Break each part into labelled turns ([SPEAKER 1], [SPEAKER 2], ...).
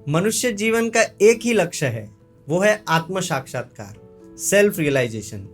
[SPEAKER 1] मनुष्य जीवन का एक ही लक्ष्य है, वो है आत्म साक्षात्कार, सेल्फ रियलाइजेशन।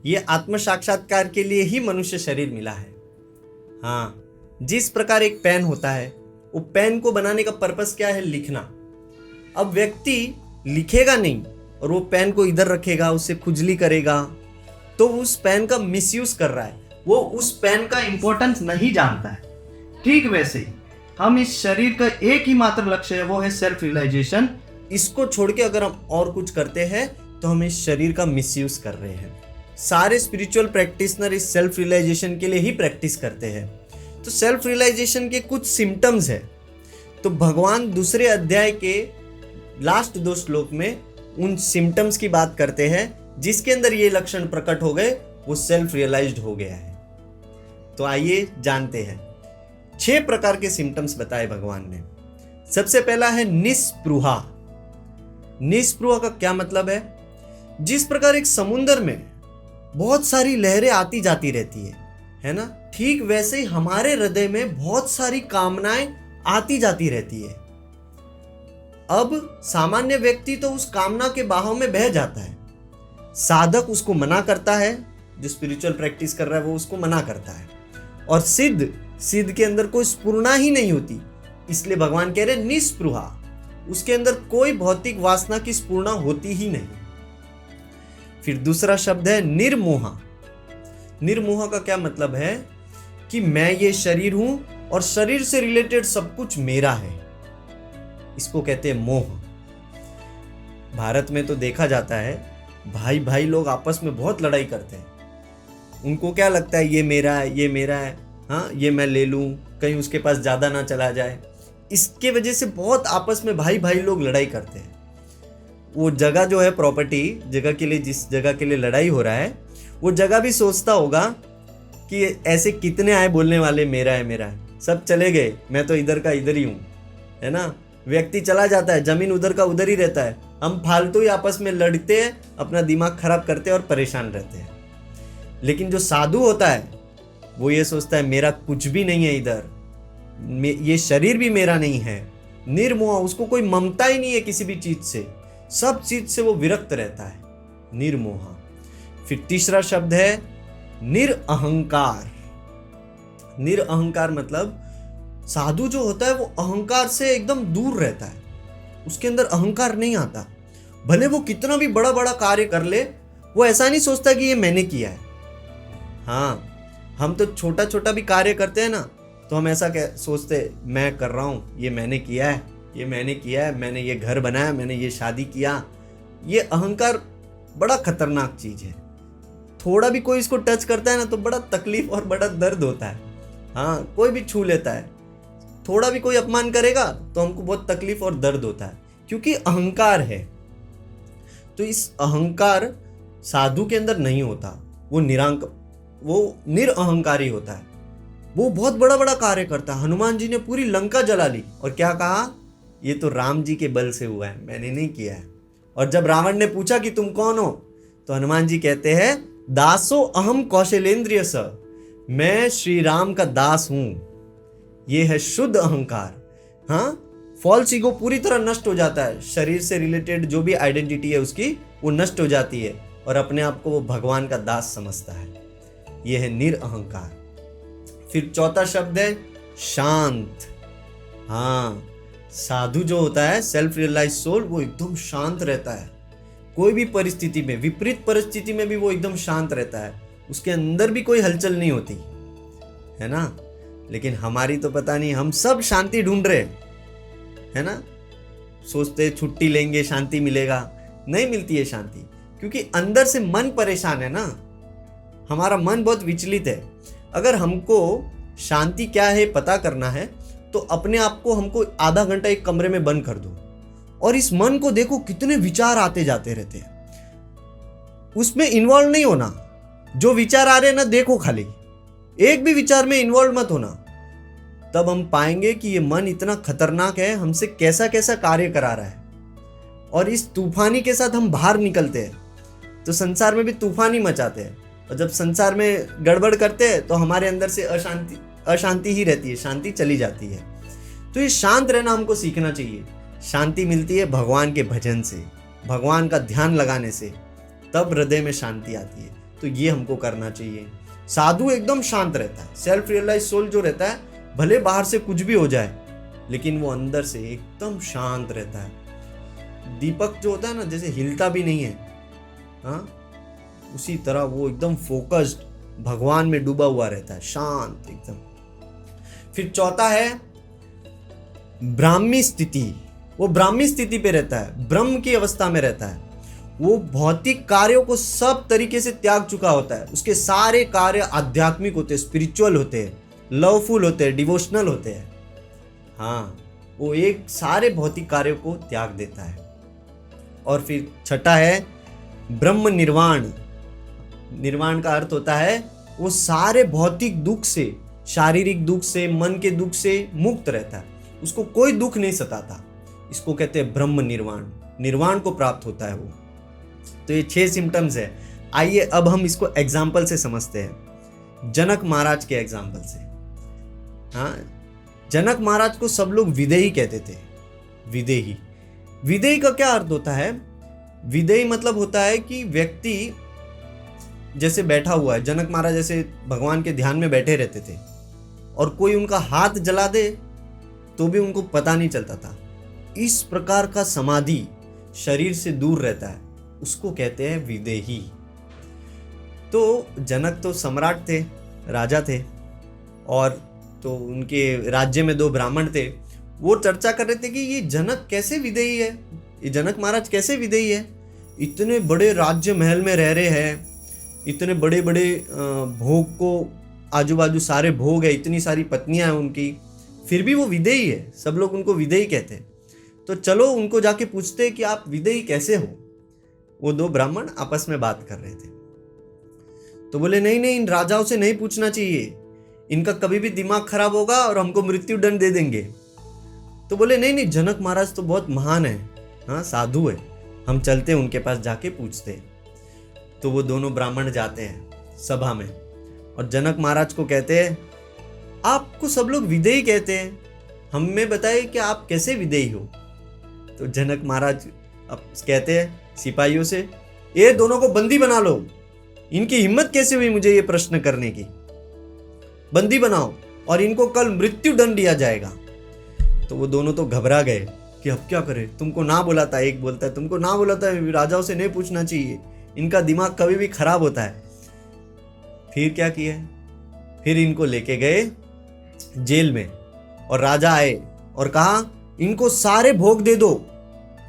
[SPEAKER 1] ये आत्म साक्षात्कार के लिए ही मनुष्य शरीर मिला है। हाँ, जिस प्रकार एक पेन होता है, वो पेन को बनाने का पर्पस क्या है? लिखना। अब व्यक्ति लिखेगा नहीं और वो पेन को इधर रखेगा, उससे खुजली करेगा, तो उस पेन का मिसयूज कर रहा है, वो उस पेन का इंपॉर्टेंस नहीं जानता है। ठीक वैसे ही हम इस शरीर का एक ही मात्र लक्ष्य है, वो है सेल्फ रियलाइजेशन। इसको छोड़ के अगर हम और कुछ करते हैं तो हम इस शरीर का मिसयूज कर रहे हैं। सारे स्पिरिचुअल प्रैक्टिशनर इस सेल्फ रियलाइजेशन के लिए ही प्रैक्टिस करते हैं। तो सेल्फ रियलाइजेशन के कुछ सिम्टम्स है। तो भगवान दूसरे अध्याय के लास्ट 2 श्लोक में उन सिम्टम्स की बात करते हैं, जिसके अंदर ये लक्षण प्रकट हो गए, वो सेल्फ रियलाइज्ड हो गया है। तो आइए जानते हैं। 6 प्रकार के सिम्टम्स बताए भगवान ने। सबसे पहला है निस्पृहा। निस्पृहा का क्या मतलब है? जिस प्रकार एक समुद्र में बहुत सारी लहरें आती जाती रहती है ना, ठीक वैसे ही हमारे हृदय में बहुत सारी कामनाएं आती जाती रहती है। अब सामान्य व्यक्ति तो उस कामना के बहाव में बह जाता है, साधक उसको मना करता है, जो स्पिरिचुअल प्रैक्टिस कर रहा है वो उसको मना करता है, और सिद्ध के अंदर कोई स्फुरना ही नहीं होती। इसलिए भगवान कह रहे निस्पृहा, उसके अंदर कोई भौतिक वासना की स्फुरना होती ही नहीं। फिर दूसरा शब्द है निर्मोहा। निर्मोहा का क्या मतलब है? कि मैं ये शरीर हूं और शरीर से रिलेटेड सब कुछ मेरा है। इसको कहते हैं मोह। भारत में तो देखा जाता है, भाई लोग आपस में बहुत लड़ाई करते हैं। उनको क्या लगता है, ये मेरा है, ये मेरा है, हाँ ये मैं ले लूं, कहीं उसके पास ज्यादा ना चला जाए। इसके वजह से बहुत आपस में भाई लोग लड़ाई करते हैं। वो जगह जो है, प्रॉपर्टी जगह के लिए, जिस जगह के लिए लड़ाई हो रहा है, वो जगह भी सोचता होगा कि ऐसे कितने आए बोलने वाले मेरा है मेरा है, सब चले गए, मैं तो इधर का इधर ही हूँ, है ना। व्यक्ति चला जाता है, जमीन उधर का उधर ही रहता है। हम फालतू ही आपस में लड़ते हैं, अपना दिमाग खराब करते हैं और परेशान रहते हैं। लेकिन जो साधु होता है वो ये सोचता है मेरा कुछ भी नहीं है इधर, ये शरीर भी मेरा नहीं है। निर्मोह, उसको कोई ममता ही नहीं है किसी भी चीज से, सब चीज से वो विरक्त रहता है, निर्मोह। फिर तीसरा शब्द है निरअहंकार। निरअहंकार मतलब साधु जो होता है वो अहंकार से एकदम दूर रहता है, उसके अंदर अहंकार नहीं आता। भले वो कितना भी बड़ा कार्य कर ले, वो ऐसा नहीं सोचता कि ये मैंने किया है। हाँ, हम तो छोटा भी कार्य करते हैं ना, तो हम ऐसा सोचते मैं कर रहा हूँ, ये मैंने किया है, ये मैंने किया है, मैंने ये घर बनाया, मैंने ये शादी किया। ये अहंकार बड़ा खतरनाक चीज है। थोड़ा भी कोई इसको टच करता है ना तो बड़ा तकलीफ और बड़ा दर्द होता है। हाँ, कोई भी छू लेता है, थोड़ा भी कोई अपमान करेगा तो हमको बहुत तकलीफ और दर्द होता है, क्योंकि अहंकार है। तो इस अहंकार साधु के अंदर नहीं होता, वो निरअहंकारी होता है। वो बहुत बड़ा कार्य करता है। हनुमान जी ने पूरी लंका जला ली और क्या कहा, ये तो राम जी के बल से हुआ है, मैंने नहीं किया है। और जब रावण ने पूछा कि तुम कौन हो, तो हनुमान जी कहते हैं दासो अहम कौशलेंद्रिय स, मैं श्री राम का दास हूं। ये है शुद्ध अहंकार। हाँ, फॉल्स ईगो पूरी तरह नष्ट हो जाता है, शरीर से रिलेटेड जो भी आइडेंटिटी है उसकी वो नष्ट हो जाती है, और अपने आप को वो भगवान का दास समझता है। यह है निरअहंकार। फिर चौथा शब्द है शांत। हाँ, साधु जो होता है, सेल्फ रियलाइज सोल, वो एकदम शांत रहता है। कोई भी परिस्थिति में, विपरीत परिस्थिति में भी वो एकदम शांत रहता है, उसके अंदर भी कोई हलचल नहीं होती, है ना। लेकिन हमारी तो पता नहीं, हम सब शांति ढूंढ रहे है ना, सोचते छुट्टी लेंगे शांति मिलेगा, नहीं मिलती है शांति, क्योंकि अंदर से मन परेशान है ना, हमारा मन बहुत विचलित है। अगर हमको शांति क्या है पता करना है, तो अपने आप को हमको आधा घंटा एक कमरे में बंद कर दो और इस मन को देखो कितने विचार आते जाते रहते हैं। उसमें इन्वॉल्व नहीं होना, जो विचार आ रहे हैं ना देखो, खाली एक भी विचार में इन्वॉल्व मत होना। तब हम पाएंगे कि ये मन इतना खतरनाक है, हमसे कैसा कार्य करा रहा है। और इस तूफानी के साथ हम बाहर निकलते हैं तो संसार में भी तूफानी मचाते हैं, और जब संसार में गड़बड़ करते हैं तो हमारे अंदर से अशांति ही रहती है, शांति चली जाती है। तो ये शांत रहना हमको सीखना चाहिए। शांति मिलती है भगवान के भजन से, भगवान का ध्यान लगाने से, तब हृदय में शांति आती है। तो ये हमको करना चाहिए। साधु एकदम शांत रहता है, सेल्फ रियलाइज सोल जो रहता है, भले बाहर से कुछ भी हो जाए लेकिन वो अंदर से एकदम शांत रहता है। दीपक जो होता है ना, जैसे हिलता भी नहीं है, हाँ, उसी तरह वो एकदम फोकस्ड भगवान में डूबा हुआ रहता है, शांत एकदम। फिर चौथा है ब्राह्मी स्थिति। वो ब्राह्मी स्थिति पे रहता है, ब्रह्म की अवस्था में रहता है। वो भौतिक कार्यों को सब तरीके से त्याग चुका होता है। उसके सारे कार्य आध्यात्मिक होते हैं, स्पिरिचुअल होते हैं, लवफुल होते हैं, डिवोशनल होते हैं। हाँ, वो एक सारे भौतिक कार्यों को त्याग देता है। और फिर छठा है ब्रह्म निर्वाण। निर्वाण का अर्थ होता है वो सारे भौतिक दुख से, शारीरिक दुख से, मन के दुख से मुक्त रहता है, उसको कोई दुख नहीं सताता। इसको कहते हैं ब्रह्म निर्वाण। निर्वाण को प्राप्त होता है वो। तो ये 6 सिम्टम्स है। आइए अब हम इसको एग्जाम्पल से समझते हैं, जनक महाराज के एग्जाम्पल से। हाँ, जनक महाराज को सब लोग विदेही कहते थे। विदेही, विदेही का क्या अर्थ होता है? विदेही मतलब होता है कि व्यक्ति जैसे बैठा हुआ है, जनक महाराज जैसे भगवान के ध्यान में बैठे रहते थे और कोई उनका हाथ जला दे तो भी उनको पता नहीं चलता था। इस प्रकार का समाधि, शरीर से दूर रहता है, उसको कहते हैं विदेही। तो जनक तो सम्राट थे, राजा थे, और तो उनके राज्य में 2 ब्राह्मण थे। वो चर्चा कर रहे थे कि ये जनक कैसे विदेही है, ये जनक महाराज कैसे विदेही है। इतने बड़े राज्य महल में रह रहे हैं, इतने बड़े बड़े भोग को, आजू बाजू सारे भोग है, इतनी सारी पत्नियां हैं उनकी, फिर भी वो विदेही है। सब लोग उनको विदेही कहते हैं। तो चलो उनको जाके पूछते हैं कि आप विदेही कैसे हो। वो 2 ब्राह्मण आपस में बात कर रहे थे। तो बोले नहीं नहीं, इन राजाओं से नहीं पूछना चाहिए, इनका कभी भी दिमाग खराब होगा और हमको मृत्यु दंड दे देंगे। तो बोले नहीं नहीं, जनक महाराज तो बहुत महान है, हाँ, साधु है, हम चलते हैं उनके पास, जाके पूछते हैं। तो वो दोनों ब्राह्मण जाते हैं सभा में और जनक महाराज को कहते हैं, आपको सब लोग विदेही कहते हैं, हमें बताइए कि आप कैसे विदेही हो। तो जनक महाराज अब कहते हैं सिपाहियों से, ये दोनों को बंदी बना लो, इनकी हिम्मत कैसे हुई मुझे ये प्रश्न करने की, बंदी बनाओ और इनको कल मृत्यु दंड दिया जाएगा। तो वो दोनों तो घबरा गए कि अब क्या करें, तुमको ना बोला था, एक बोलता है तुमको ना बोला था राजाओं से नहीं पूछना चाहिए, इनका दिमाग कभी भी खराब होता है। फिर क्या किया, फिर इनको लेके गए जेल में और राजा आए और कहा इनको सारे भोग दे दो,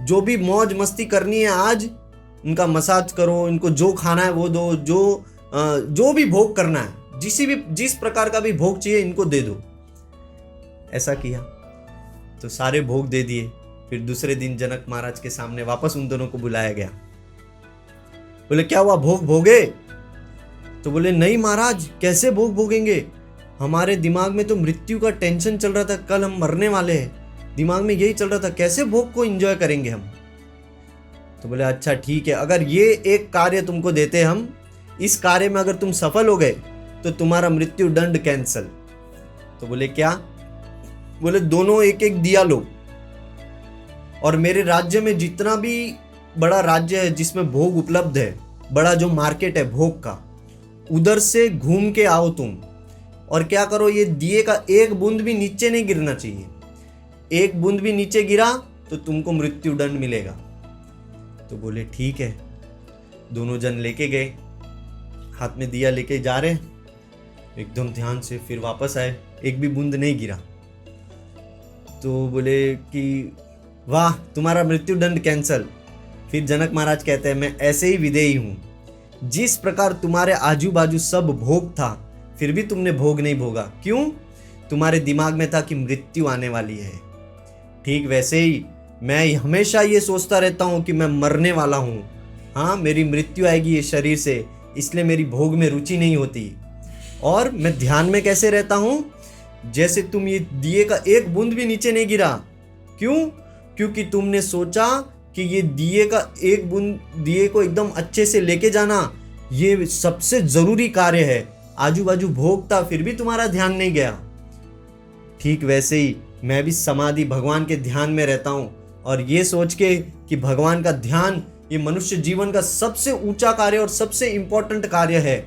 [SPEAKER 1] जो भी मौज मस्ती करनी है आज, इनका मसाज करो, इनको जो खाना है वो दो, जो भी भोग करना है, जिस प्रकार का भी भोग चाहिए इनको दे दो। ऐसा किया तो सारे भोग दे दिए। फिर दूसरे दिन जनक महाराज के सामने वापस उन दोनों को बुलाया गया। बोले क्या हुआ, भोग भोगे? तो बोले नहीं महाराज, कैसे भोग भोगेंगे, हमारे दिमाग में तो मृत्यु का टेंशन चल रहा था, कल हम मरने वाले हैं, दिमाग में यही चल रहा था, कैसे भोग को एंजॉय करेंगे हम। तो बोले अच्छा ठीक है, अगर ये एक कार्य तुमको देते हम, इस कार्य में अगर तुम सफल हो गए तो तुम्हारा मृत्यु दंड कैंसल। तो बोले क्या? बोले दोनों एक एक दिया लो और मेरे राज्य में जितना भी बड़ा राज्य है जिसमें भोग उपलब्ध है, बड़ा जो मार्केट है भोग का, उधर से घूम के आओ तुम, और क्या करो, ये दिए का एक बूंद भी नीचे नहीं गिरना चाहिए, एक बूंद भी नीचे गिरा तो तुमको मृत्यु दंड मिलेगा। तो बोले ठीक है। दोनों जन लेके गए, हाथ में दिया लेके जा रहे एकदम ध्यान से, फिर वापस आए, एक भी बूंद नहीं गिरा। तो बोले कि वाह, तुम्हारा मृत्यु दंड कैंसल। फिर जनक महाराज कहते हैं मैं ऐसे ही विदेही हूँ, जिस प्रकार तुम्हारे आजू बाजू सब भोग था फिर भी तुमने भोग नहीं भोगा, क्यों? तुम्हारे दिमाग में था कि मृत्यु आने वाली है। ठीक वैसे ही मैं हमेशा ये सोचता रहता हूँ कि मैं मरने वाला हूँ, हाँ मेरी मृत्यु आएगी ये शरीर से, इसलिए मेरी भोग में रुचि नहीं होती। और मैं ध्यान में कैसे रहता हूँ, जैसे तुम ये दिए का एक बूंद भी नीचे नहीं गिरा, क्यों? क्योंकि तुमने सोचा कि ये दिए का एक बूंद, दिए को एकदम अच्छे से लेके जाना ये सबसे जरूरी कार्य है। आजू बाजू भोग था फिर भी तुम्हारा ध्यान नहीं गया। ठीक वैसे ही मैं भी समाधि भगवान के ध्यान में रहता हूँ और ये सोच के कि भगवान का ध्यान ये मनुष्य जीवन का सबसे ऊंचा कार्य और सबसे इम्पोर्टेंट कार्य है,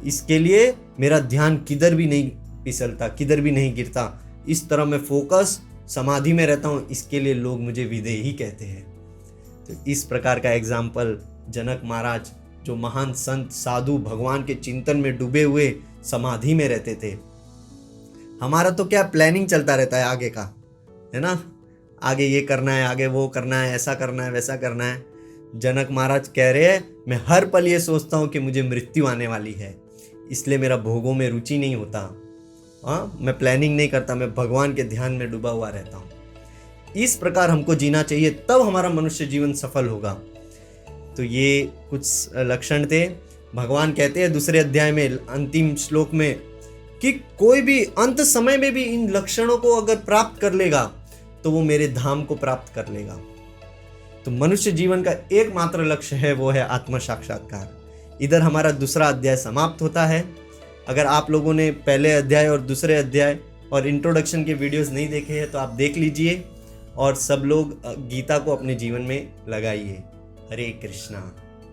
[SPEAKER 1] इसके लिए मेरा ध्यान किधर भी नहीं फिसलता, किधर भी नहीं गिरता, इस तरह मैं फोकस समाधि में रहता हूँ, इसके लिए लोग मुझे विदेही कहते हैं। तो इस प्रकार का एग्जाम्पल जनक महाराज, जो महान संत साधु भगवान के चिंतन में डूबे हुए समाधि में रहते थे। हमारा तो क्या प्लानिंग चलता रहता है आगे का, है ना, आगे ये करना है, आगे वो करना है, ऐसा करना है, वैसा करना है। जनक महाराज कह रहे हैं, मैं हर पल ये सोचता हूँ कि मुझे मृत्यु आने वाली है, इसलिए मेरा भोगों में रुचि नहीं होता। मैं प्लानिंग नहीं करता, मैं भगवान के ध्यान में डूबा हुआ रहता हूँ। इस प्रकार हमको जीना चाहिए, तब हमारा मनुष्य जीवन सफल होगा। तो ये कुछ लक्षण थे। भगवान कहते हैं दूसरे अध्याय में अंतिम श्लोक में कि कोई भी अंत समय में भी इन लक्षणों को अगर प्राप्त कर लेगा तो वो मेरे धाम को प्राप्त कर लेगा। तो मनुष्य जीवन का एकमात्र लक्ष्य है, वो है आत्म साक्षात्कार। इधर हमारा दूसरा अध्याय समाप्त होता है। अगर आप लोगों ने पहले अध्याय और दूसरे अध्याय और इंट्रोडक्शन के वीडियोस नहीं देखे हैं तो आप देख लीजिए और सब लोग गीता को अपने जीवन में लगाइए। हरे कृष्णा।